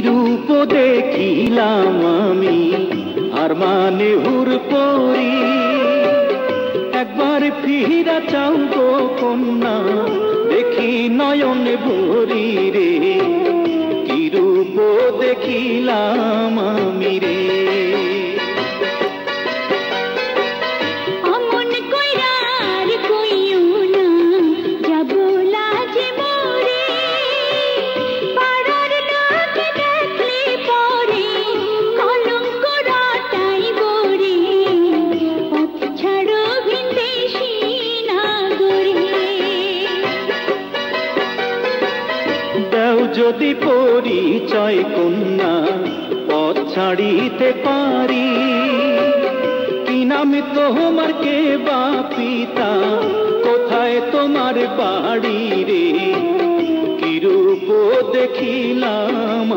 রূপ দেখিলাম আমি আর মানে হুর পরি, একবার ফিরা চাও গো কন্যা দেখি নয়ন ভরি রে, কি রূপ দেখিলাম আমি রে। যদি পরিচয় কন্যা পথ ছাড়িতে পারি, কি নাম তোমার কে বা পিতা, কোথায় তোমার বাড়ি রে, কি রূপ দেখিলাম